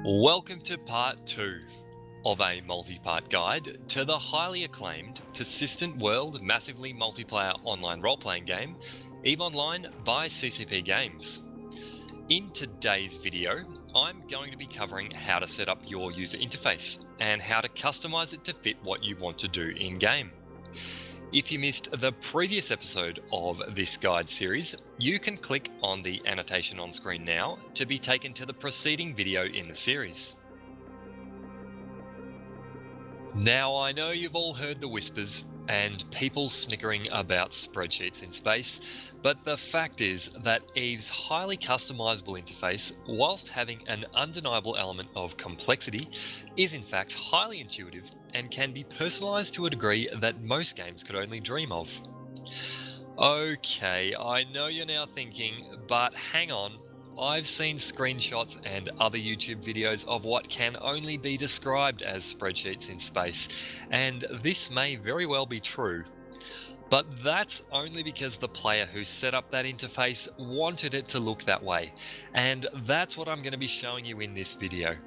Welcome to part 2 of a multi-part guide to the highly acclaimed, persistent world, massively multiplayer online role-playing game, EVE Online by CCP Games. In today's video, I'm going to be covering how to set up your user interface and how to customize it to fit what you want to do in-game. If you missed the previous episode of this guide series, you can click on the annotation on screen now to be taken to the preceding video in the series. Now, I know you've all heard the whispers and people snickering about spreadsheets in space, but the fact is that EVE's highly customizable interface, whilst having an undeniable element of complexity, is in fact highly intuitive and can be personalized to a degree that most games could only dream of. Okay, I know you're now thinking, but hang on, I've seen screenshots and other YouTube videos of what can only be described as spreadsheets in space, and this may very well be true. But that's only because the player who set up that interface wanted it to look that way, and that's what I'm going to be showing you in this video.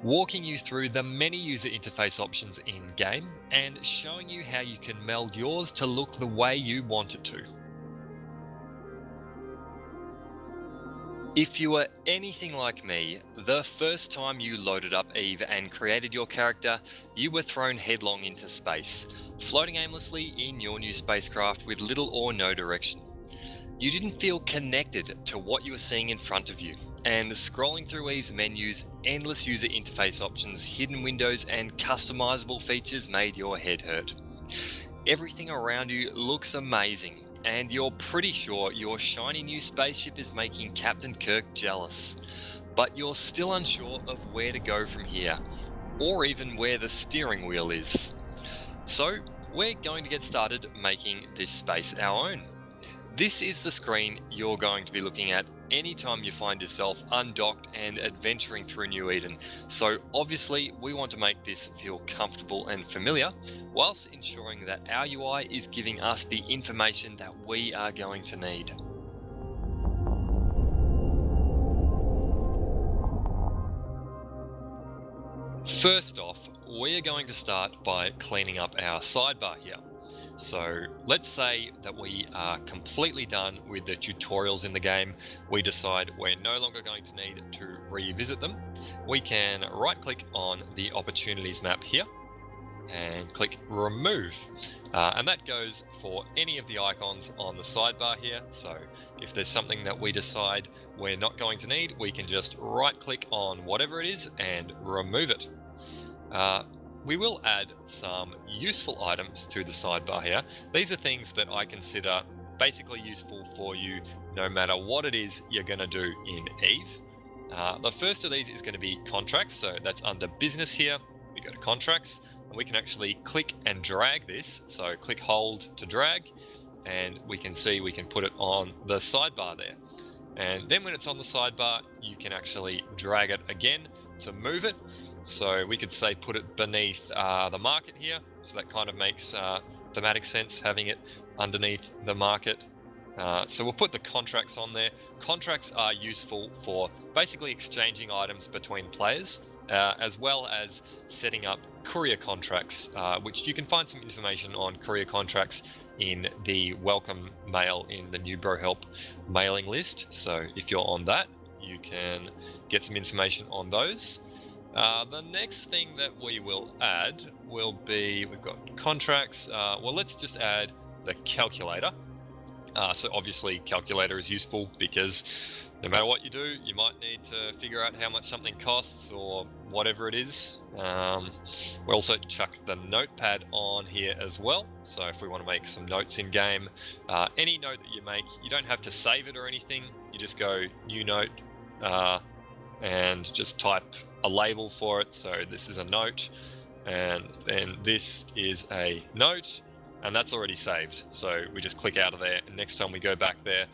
Walking you through the many user interface options in-game and showing you how you can meld yours to look the way you want it to. If you were anything like me, the first time you loaded up EVE and created your character, you were thrown headlong into space, floating aimlessly in your new spacecraft with little or no direction. You didn't feel connected to what you were seeing in front of you, and scrolling through EVE's menus, endless user interface options, hidden windows, and customizable features made your head hurt. Everything around you looks amazing, and you're pretty sure your shiny new spaceship is making Captain Kirk jealous. But you're still unsure of where to go from here, or even where the steering wheel is. So, we're going to get started making this space our own. This is the screen you're going to be looking at anytime you find yourself undocked and adventuring through New Eden. So obviously we want to make this feel comfortable and familiar, whilst ensuring that our UI is giving us the information that we are going to need. First off, we are going to start by cleaning up our sidebar here. So let's say that we are completely done with the tutorials in the game. We decide we're no longer going to need to revisit them. We can right click on the opportunities map here and click remove. And that goes for any of the icons on the sidebar here. So if there's something that we decide we're not going to need, we can just right click on whatever it is and remove it. We will add some useful items to the sidebar here. These are things that I consider basically useful for you no matter what it is you're going to do in EVE. The first of these is going to be contracts, so that's under business here. We go to contracts, and we can actually click and drag this. So click hold to drag, and we can see we can put it on the sidebar there. And then when it's on the sidebar, you can actually drag it again to move it. So we could say put it beneath the market here, so that kind of makes thematic sense having it underneath the market. So we'll put the contracts on there. Contracts are useful for basically exchanging items between players, as well as setting up courier contracts, which you can find some information on courier contracts in the welcome mail in the new Bro Help mailing list. So if you're on that, you can get some information on those. The next thing that we will add will be, we've got contracts, well let's just add the calculator. So obviously calculator is useful because no matter what you do, you might need to figure out how much something costs or whatever it is. We also chuck the notepad on here as well. So if we want to make some notes in game, any note that you make, you don't have to save it or anything. You just go new note and just type a label for it. So this is a note, and then this is a note, and that's already saved. So we just click out of there, and next time we go back there,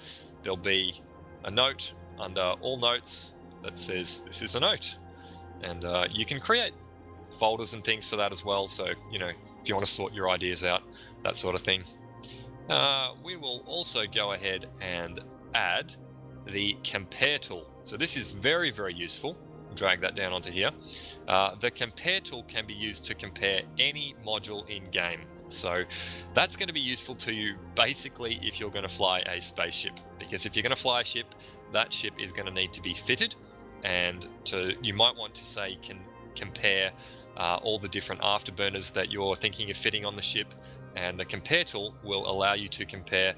there'll be a note under all notes that says this is a note. And you can create folders and things for that as well. So, you know, if you want to sort your ideas out, that sort of thing. We will also go ahead and add the compare tool. So this is very, very useful. drag that down onto here. The compare tool can be used to compare any module in game. So that's going to be useful to you basically if you're going to fly a spaceship, because if you're going to fly a ship, that ship is going to need to be fitted, and you might want to say compare all the different afterburners that you're thinking of fitting on the ship, and the compare tool will allow you to compare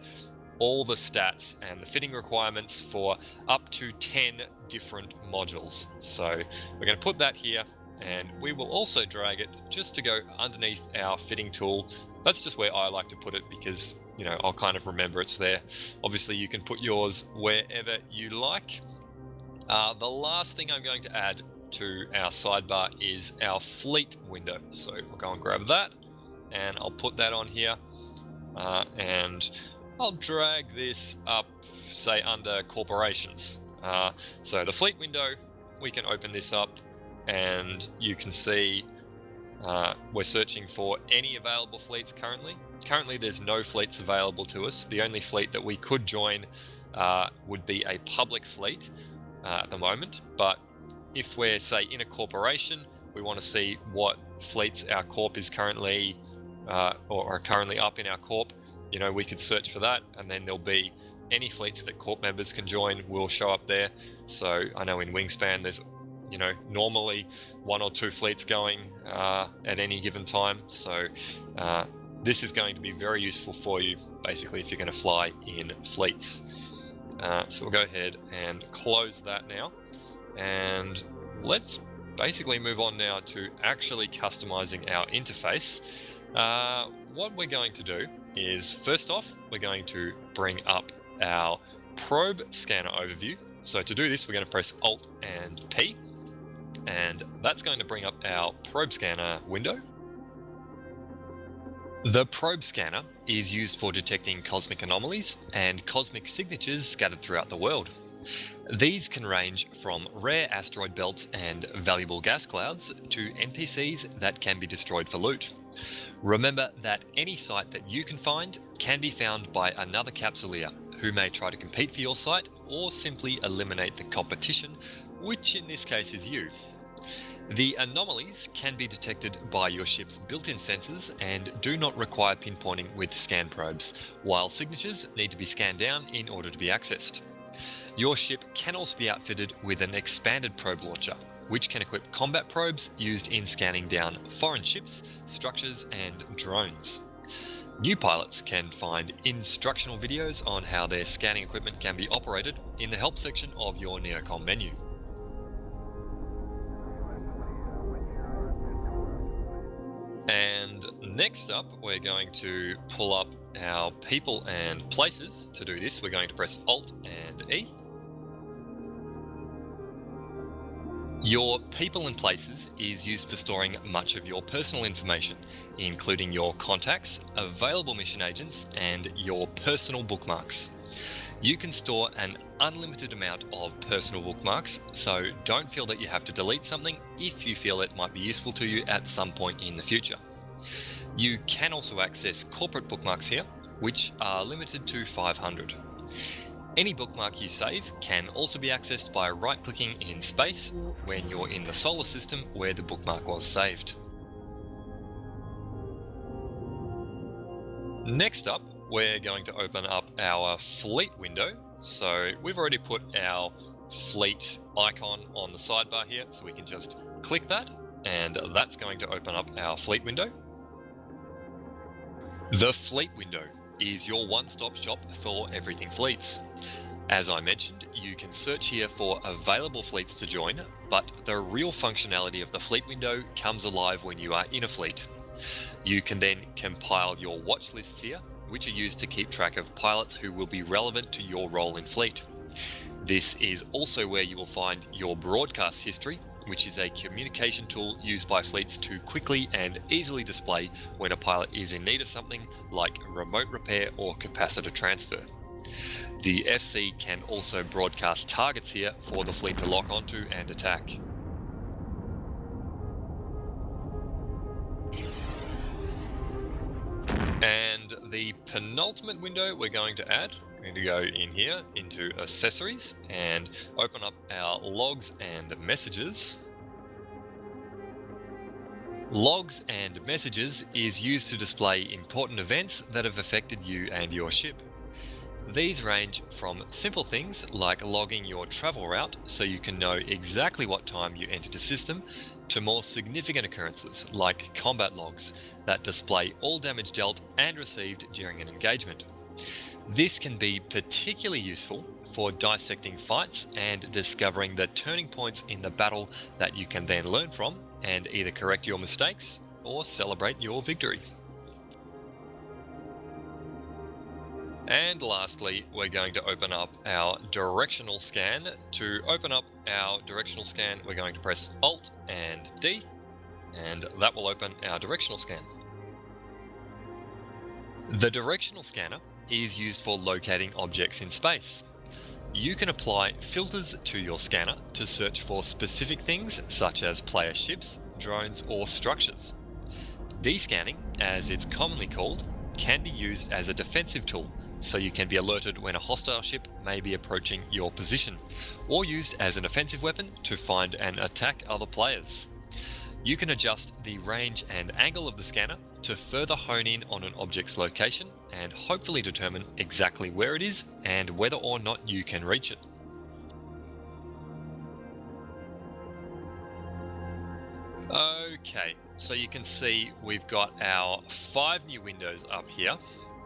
all the stats and the fitting requirements for up to 10 different modules. So we're going to put that here, and we will also drag it just to go underneath our fitting tool. That's just where I like to put it, because I'll kind of remember it's there. Obviously you can put yours wherever you like. The last thing I'm going to add to our sidebar is our fleet window. So we'll go and grab that, and I'll put that on here, and I'll drag this up, say under corporations. So the fleet window, we can open this up, and you can see we're searching for any available fleets currently. Currently there's no fleets available to us. The only fleet that we could join would be a public fleet at the moment. But if we're, say, in a corporation, we want to see what fleets our corp is currently or are currently up in our corp, we could search for that, and then there'll be any fleets that corp members can join will show up there. So I know in Wingspan there's normally 1 or 2 fleets going at any given time. So this is going to be very useful for you basically if you're going to fly in fleets. So we'll go ahead and close that now, and let's basically move on now to actually customizing our interface. What we're going to do is, first off, we're going to bring up our probe scanner overview. So to do this, we're going to press Alt and P, and that's going to bring up our probe scanner window. The probe scanner is used for detecting cosmic anomalies and cosmic signatures scattered throughout the world. These can range from rare asteroid belts and valuable gas clouds to NPCs that can be destroyed for loot. Remember that any site that you can find can be found by another capsuleer who may try to compete for your site or simply eliminate the competition, which in this case is you. The anomalies can be detected by your ship's built-in sensors and do not require pinpointing with scan probes, while signatures need to be scanned down in order to be accessed. Your ship can also be outfitted with an expanded probe launcher, which can equip combat probes used in scanning down foreign ships, structures, and drones. New pilots can find instructional videos on how their scanning equipment can be operated in the help section of your Neocom menu. And next up, we're going to pull up our people and places. To do this, we're going to press Alt and E. Your people and places is used for storing much of your personal information, including your contacts, available mission agents, and your personal bookmarks. You can store an unlimited amount of personal bookmarks, so don't feel that you have to delete something if you feel it might be useful to you at some point in the future. You can also access corporate bookmarks here, which are limited to 500. Any bookmark you save can also be accessed by right-clicking in space when you're in the solar system where the bookmark was saved. Next up, we're going to open up our fleet window. So we've already put our fleet icon on the sidebar here, so we can just click that, and that's going to open up our fleet window. The fleet window is your one-stop shop for everything fleets. As I mentioned, you can search here for available fleets to join, but the real functionality of the fleet window comes alive when you are in a fleet. You can then compile your watch lists here, which are used to keep track of pilots who will be relevant to your role in fleet. This is also where you will find your broadcast history, which is a communication tool used by fleets to quickly and easily display when a pilot is in need of something like remote repair or capacitor transfer. The FC can also broadcast targets here for the fleet to lock onto and attack. And the penultimate window we're going to add, we're going to go in here into accessories and open up our logs and messages. Logs and messages is used to display important events that have affected you and your ship. These range from simple things like logging your travel route so you can know exactly what time you entered a system, to more significant occurrences like combat logs that display all damage dealt and received during an engagement. This can be particularly useful for dissecting fights and discovering the turning points in the battle that you can then learn from and either correct your mistakes or celebrate your victory. And lastly, we're going to open up our directional scan. To open up our directional scan, we're going to press Alt and D, and that will open our directional scan. The directional scanner is used for locating objects in space. You can apply filters to your scanner to search for specific things such as player ships, drones, or structures. Descanning, as it's commonly called, can be used as a defensive tool, so you can be alerted when a hostile ship may be approaching your position, or used as an offensive weapon to find and attack other players. You can adjust the range and angle of the scanner to further hone in on an object's location and hopefully determine exactly where it is and whether or not you can reach it. Okay, so you can see we've got our 5 new windows up here.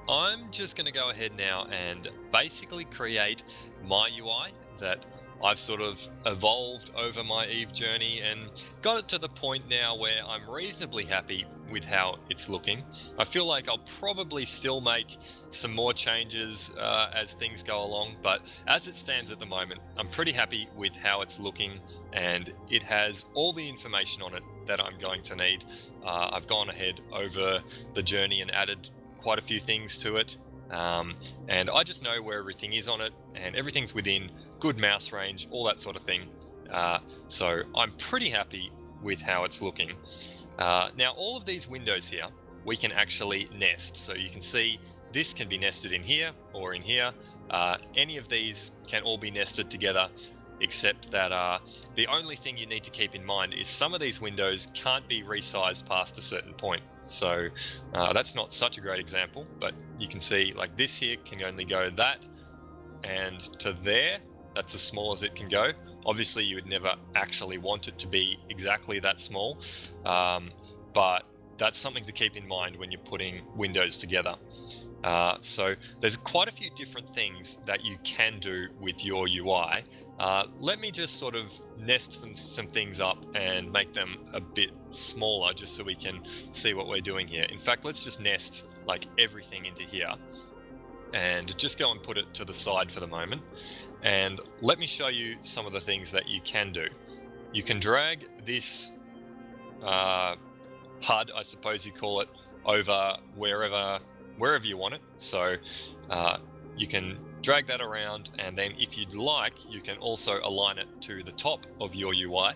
I'm just going to go ahead now and basically create my UI that I've sort of evolved over my EVE journey and got it to the point now where I'm reasonably happy with how it's looking. I feel like I'll probably still make some more changes as things go along, but as it stands at the moment, I'm pretty happy with how it's looking, and it has all the information on it that I'm going to need. I've gone ahead over the journey and added quite a few things to it, and I just know where everything is on it, and everything's within good mouse range, all that sort of thing. So I'm pretty happy with how it's looking. Now, all of these windows here, we can actually nest. So you can see this can be nested in here or in here. Any of these can all be nested together, except that the only thing you need to keep in mind is some of these windows can't be resized past a certain point. So that's not such a great example, but you can see like this here can only go that and to there. That's as small as it can go. Obviously, you would never actually want it to be exactly that small, but that's something to keep in mind when you're putting windows together. So there's quite a few different things that you can do with your UI. Let me just sort of nest some things up and make them a bit smaller just so we can see what we're doing here. In fact, let's just nest like everything into here and just go and put it to the side for the moment. And let me show you some of the things that you can do. You can drag this HUD, I suppose you call it, over wherever you want it. So you can drag that around, and then if you'd like, you can also align it to the top of your UI.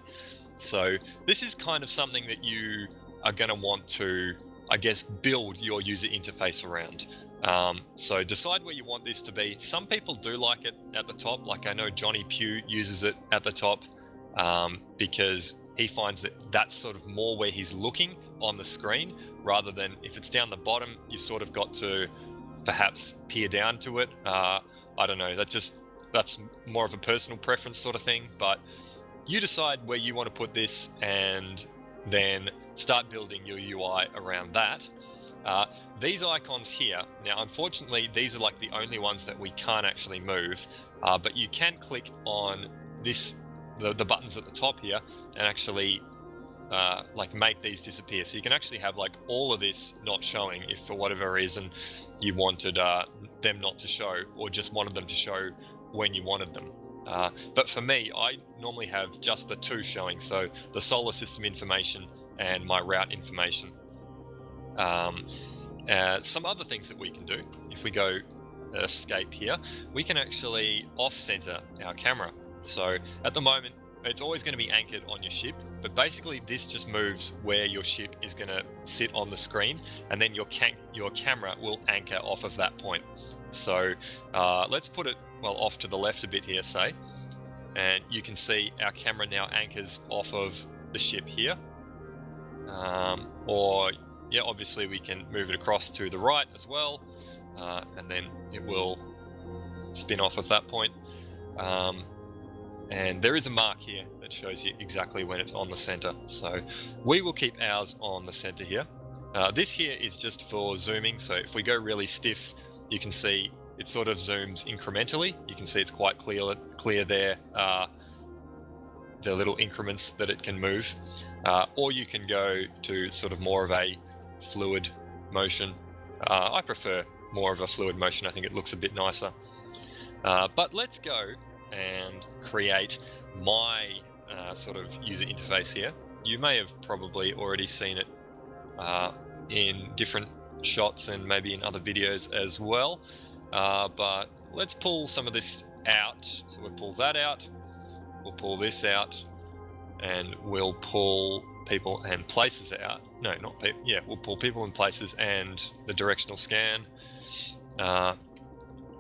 So this is kind of something that you are going to want to, I guess, build your user interface around. So decide where you want this to be. Some people do like it at the top, like I know Johnny Pugh uses it at the top because he finds that that's sort of more where he's looking on the screen, rather than if it's down the bottom, you sort of got to perhaps peer down to it. I don't know, that's more of a personal preference sort of thing, but you decide where you want to put this and then start building your UI around that. These icons here, now unfortunately these are like the only ones that we can't actually move, but you can click on this, the buttons at the top here, and actually like make these disappear. So you can actually have like all of this not showing if for whatever reason you wanted them not to show, or just wanted them to show when you wanted them. But for me, I normally have just the two showing, so the solar system information and my route information. Some other things that we can do, if we go escape here, we can actually off-center our camera. So at the moment, it's always going to be anchored on your ship, but basically this just moves where your ship is going to sit on the screen, and then your camera will anchor off of that point. So let's put it, well, off to the left a bit here, say, and you can see our camera now anchors off of the ship here. Or, yeah, obviously we can move it across to the right as well, and then it will spin off at that point. And there is a mark here that shows you exactly when it's on the center. So we will keep ours on the center here. This here is just for zooming. So if we go really stiff, you can see it sort of zooms incrementally. You can see it's quite clear there, the little increments that it can move. Or you can go to sort of more of a fluid motion. I prefer more of a fluid motion. I think it looks a bit nicer. But let's go and create my sort of user interface here. You may have probably already seen it in different shots and maybe in other videos as well. But let's pull some of this out. So we'll pull that out, we'll pull this out, and we'll pull people and places out. No, not people. Yeah, we'll pull people and places and the directional scan.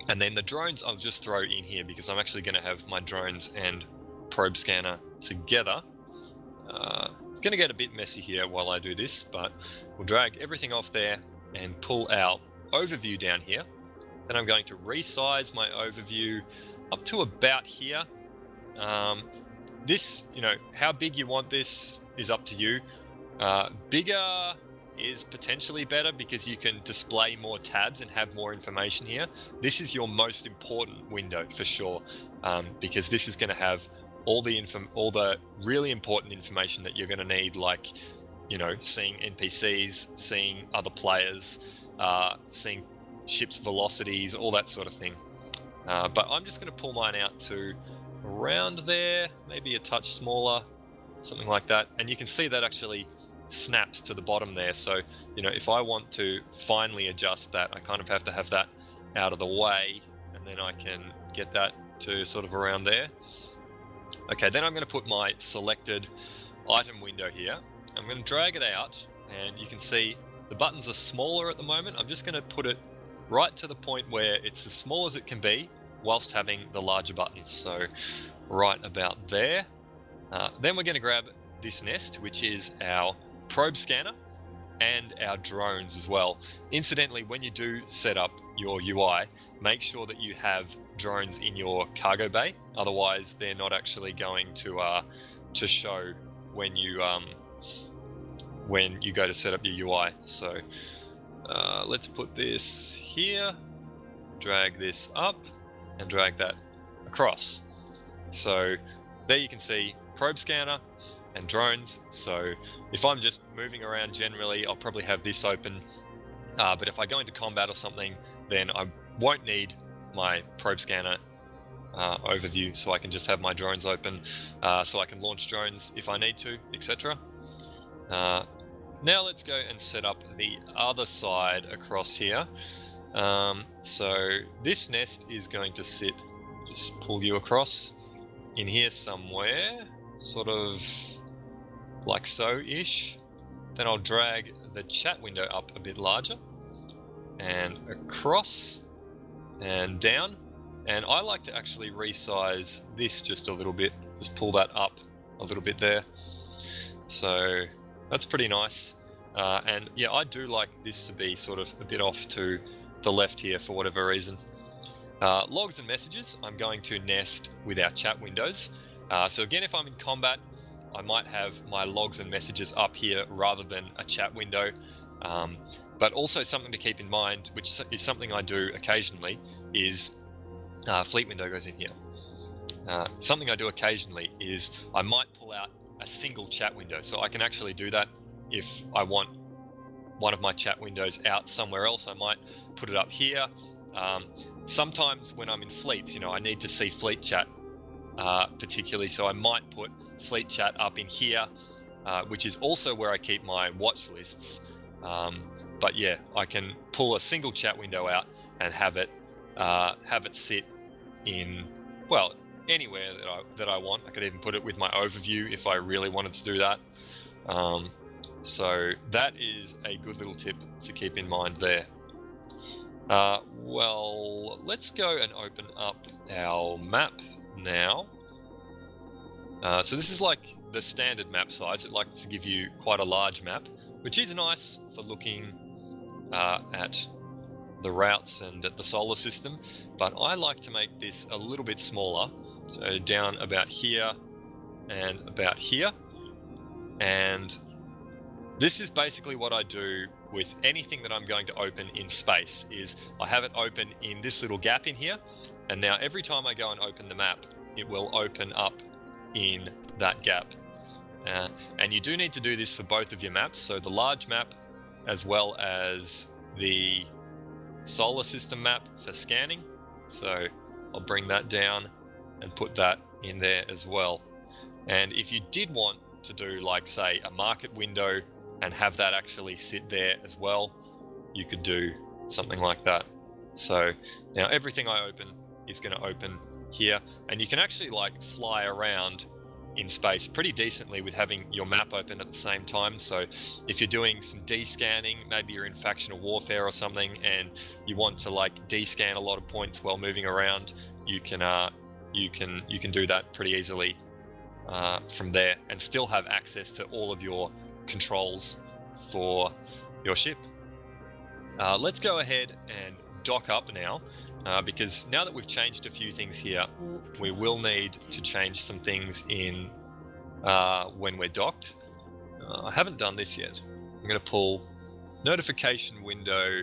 And then the drones I'll just throw in here because I'm actually going to have my drones and probe scanner together. It's going to get a bit messy here while I do this, but we'll drag everything off there and pull our overview down here. Then I'm going to resize my overview up to about here. This, how big you want this is up to you. Bigger is potentially better because you can display more tabs and have more information here. This is your most important window for sure, because this is going to have all the really important information that you're going to need, like seeing NPCs, seeing other players, seeing ships' velocities, all that sort of thing. But I'm just going to pull mine out to around there, maybe a touch smaller, something like that. And you can see that actually snaps to the bottom there. So, if I want to finally adjust that, I kind of have to have that out of the way, and then I can get that to sort of around there. Okay, then I'm going to put my selected item window here. I'm going to drag it out, and you can see the buttons are smaller at the moment. I'm just going to put it right to the point where it's as small as it can be whilst having the larger buttons. So right about there. Then we're going to grab this nest, which is our probe scanner and our drones as well. Incidentally, when you do set up your UI, make sure that you have drones in your cargo bay. Otherwise, they're not actually going to show when you go to set up your UI. So let's put this here, drag this up, and drag that across. So there you can see probe scanner and drones. So if I'm just moving around generally, I'll probably have this open. But if I go into combat or something, then I won't need my probe scanner overview, so I can just have my drones open, so I can launch drones if I need to, etc. Now let's go and set up the other side across here. So this nest is going to sit, just pull you across in here somewhere, sort of like so-ish. Then I'll drag the chat window up a bit larger and across and down. And I like to actually resize this just a little bit, just pull that up a little bit there. So that's pretty nice. And yeah, I do like this to be sort of a bit off to the left here for whatever reason. Logs and messages, I'm going to nest with our chat windows. So again, if I'm in combat, I might have my logs and messages up here rather than a chat window. But also something to keep in mind, which is something I do occasionally, is fleet window goes in here. Something I do occasionally is I might pull out a single chat window. So I can actually do that if I want one of my chat windows out somewhere else. I might put it up here. Sometimes when I'm in fleets, I need to see fleet chat particularly. So I might put fleet chat up in here, which is also where I keep my watch lists. But yeah, I can pull a single chat window out and have it sit in, well, anywhere that I want. I could even put it with my overview if I really wanted to do that. So that is a good little tip to keep in mind there. Well, let's go and open up our map now. So this is like the standard map size. It likes to give you quite a large map, which is nice for looking at the routes and at the solar system, but I like to make this a little bit smaller, so down about here and about here. And this is basically what I do with anything that I'm going to open in space, is I have it open in this little gap in here, and now every time I go and open the map, it will open up in that gap. And you do need to do this for both of your maps, so the large map as well as the solar system map for scanning. So I'll bring that down and put that in there as well. And if you did want to do, like, say, a market window and have that actually sit there as well, you could do something like that. So now everything I open is going to open here, and you can actually like fly around in space pretty decently with having your map open at the same time. So if you're doing some de-scanning, maybe you're in factional warfare or something, and you want to like de-scan a lot of points while moving around, you can do that pretty easily from there, and still have access to all of your controls for your ship. Let's go ahead and dock up now, because now that we've changed a few things here, we will need to change some things in when we're docked. I haven't done this yet. I'm going to pull notification window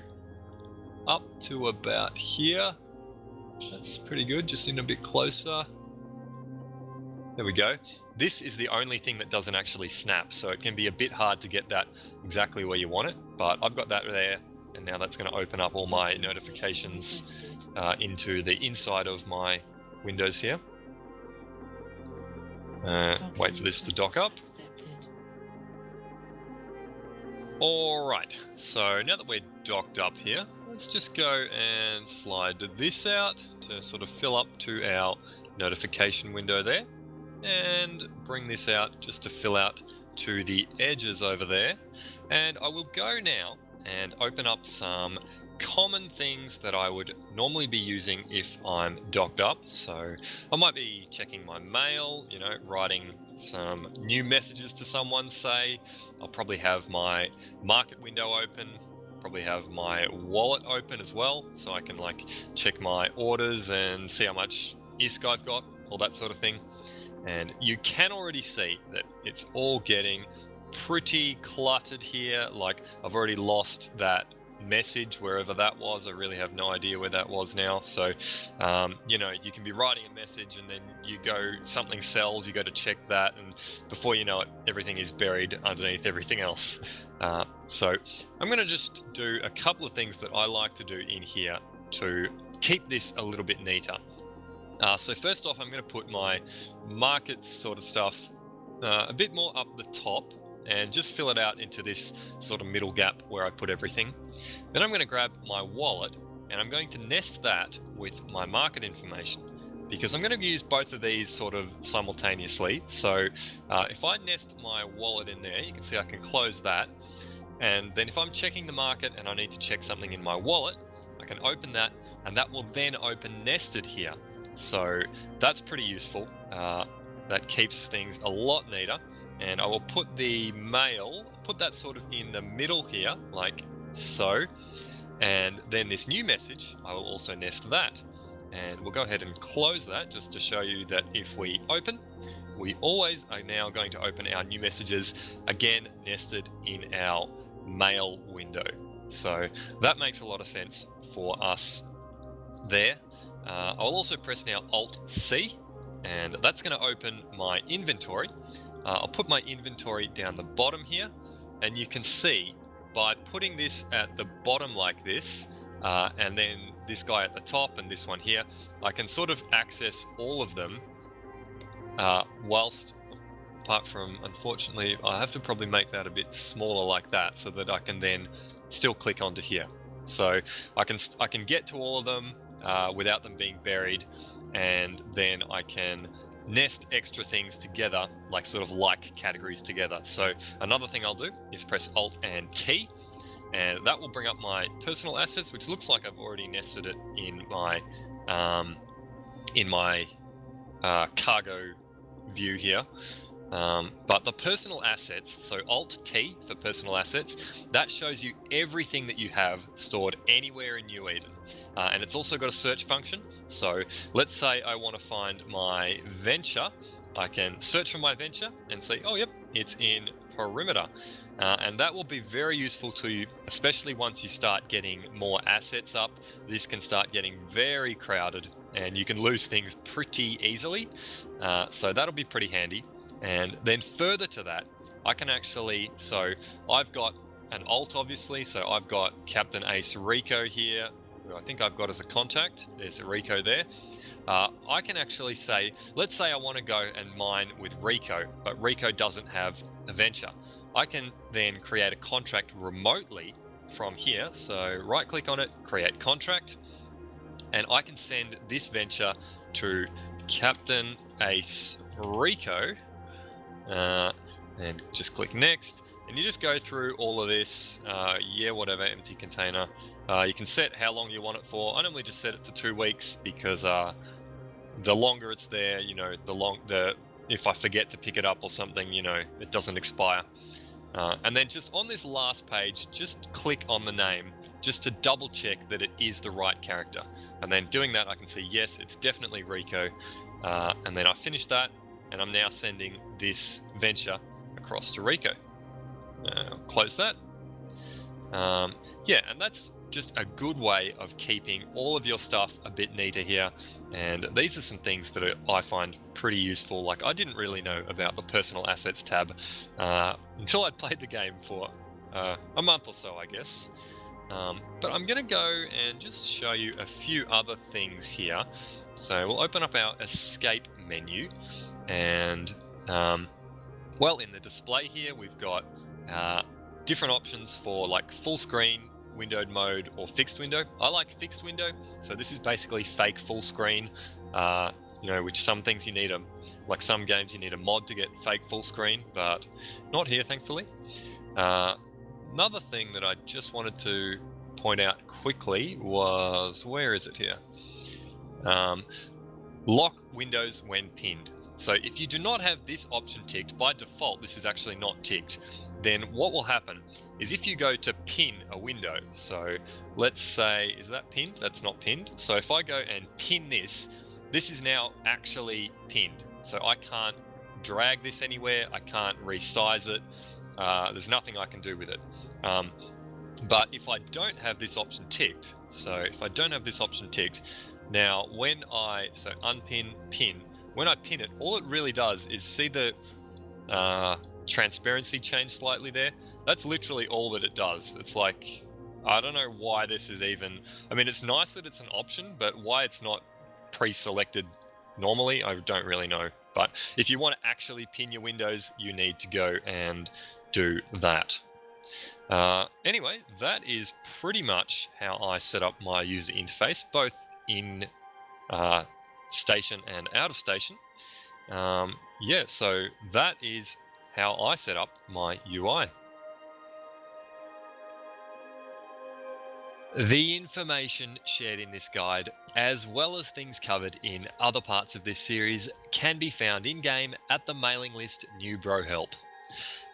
up to about here. That's pretty good, just in a bit closer. There we go. This is the only thing that doesn't actually snap, so it can be a bit hard to get that exactly where you want it, but I've got that there, and now that's going to open up all my notifications into the inside of my windows here. Wait for this to dock up. Alright, so now that we're docked up here, let's just go and slide this out to sort of fill up to our notification window there, and bring this out just to fill out to the edges over there. And I will go now and open up some common things that I would normally be using if I'm docked up. So I might be checking my mail, you know, writing some new messages to someone, say. I'll probably have my market window open, probably have my wallet open as well, so I can like check my orders and see how much ISK I've got, all that sort of thing. And you can already see that it's all getting pretty cluttered here. Like, I've already lost that message wherever that was. I really have no idea where that was now. So you know, you can be writing a message and then you go, something sells, you go to check that, and before you know it, everything is buried underneath everything else. So I'm going to just do a couple of things that I like to do in here to keep this a little bit neater. So first off, I'm going to put my markets sort of stuff a bit more up the top and just fill it out into this sort of middle gap where I put everything. Then I'm going to grab my wallet and I'm going to nest that with my market information, because I'm going to use both of these sort of simultaneously. So if I nest my wallet in there, you can see I can close that. And then if I'm checking the market and I need to check something in my wallet, I can open that, and that will then open nested here. So that's pretty useful. That keeps things a lot neater. And I will put the mail, put that sort of in the middle here, like so. And then this new message, I will also nest that. And we'll go ahead and close that just to show you that if we open, we always are now going to open our new messages again nested in our mail window. So that makes a lot of sense for us there. I'll also press now Alt-C, and that's going to open my inventory. I'll put my inventory down the bottom here, and you can see by putting this at the bottom like this, and then this guy at the top and this one here, I can sort of access all of them whilst, apart from, unfortunately, I have to probably make that a bit smaller like that so that I can then still click onto here. So I can get to all of them without them being buried, and then I can nest extra things together, like sort of like categories together. So another thing I'll do is press Alt and T, and that will bring up my personal assets, which looks like I've already nested it in my cargo view here. But the personal assets, so Alt T for personal assets, that shows you everything that you have stored anywhere in New Eden. And it's also got a search function. So let's say I want to find my venture. I can search for my venture and say, oh, yep, it's in perimeter. And that will be very useful to you, especially once you start getting more assets up. This can start getting very crowded and you can lose things pretty easily. So that'll be pretty handy. And then further to that, I can actually, so I've got an alt obviously, so I've got Captain Ace Rico here, who I think I've got as a contact. There's a Rico there. I can actually say, let's say I want to go and mine with Rico, but Rico doesn't have a venture. I can then create a contract remotely from here. So right click on it, create contract, and I can send this venture to Captain Ace Rico, and just click next, and you just go through all of this. Yeah, whatever, empty container. You can set how long you want it for. I normally just set it to 2 weeks because the longer it's there, you know, if I forget to pick it up or something, you know, it doesn't expire. And then just on this last page, just click on the name just to double check that it is the right character. And then doing that, I can see, yes, it's definitely Rico. And then I finish that, and I'm now sending this venture across to Rico. Close that. Yeah, and that's just a good way of keeping all of your stuff a bit neater here. And these are some things that I find pretty useful. Like, I didn't really know about the personal assets tab until I'd played the game for a month or so, I guess. But I'm going to go and just show you a few other things here. So we'll open up our escape menu, and well, in the display here we've got different options for like full screen, windowed mode, or fixed window. I like fixed window, so this is basically fake full screen, you know, which some things you need like some games you need a mod to get fake full screen, but not here, thankfully. Another thing that I just wanted to point out quickly was, where is it here? Lock windows when pinned. So if you do not have this option ticked, by default this is actually not ticked, then what will happen is if you go to pin a window, so let's say, is that pinned? That's not pinned. So if I go and pin this, this is now actually pinned. So I can't drag this anywhere, I can't resize it, there's nothing I can do with it. But if I don't have this option ticked, so if I don't have this option ticked, now when so unpin, pin, when I pin it, all it really does is see the transparency change slightly there. That's literally all that it does. It's like, I don't know why this is even, I mean, it's nice that it's an option, but why it's not pre-selected normally, I don't really know. But if you want to actually pin your windows, you need to go and do that. Anyway, that is pretty much how I set up my user interface, both in station and out of station. Yeah, so that is how I set up my UI. The information shared in this guide, as well as things covered in other parts of this series, can be found in-game at the mailing list New Bro Help.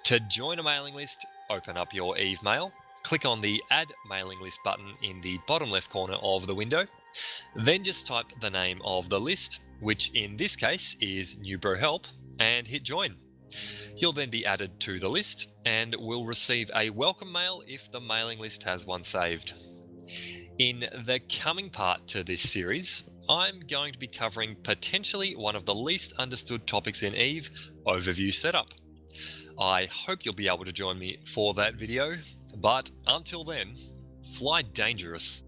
To join a mailing list, open up your Eve Mail, click on the Add Mailing List button in the bottom left corner of the window, then just type the name of the list, which in this case is New Bro Help, and hit join. You'll then be added to the list and will receive a welcome mail if the mailing list has one saved. In the coming part to this series, I'm going to be covering potentially one of the least understood topics in Eve, overview setup. I hope you'll be able to join me for that video, but until then, fly dangerous.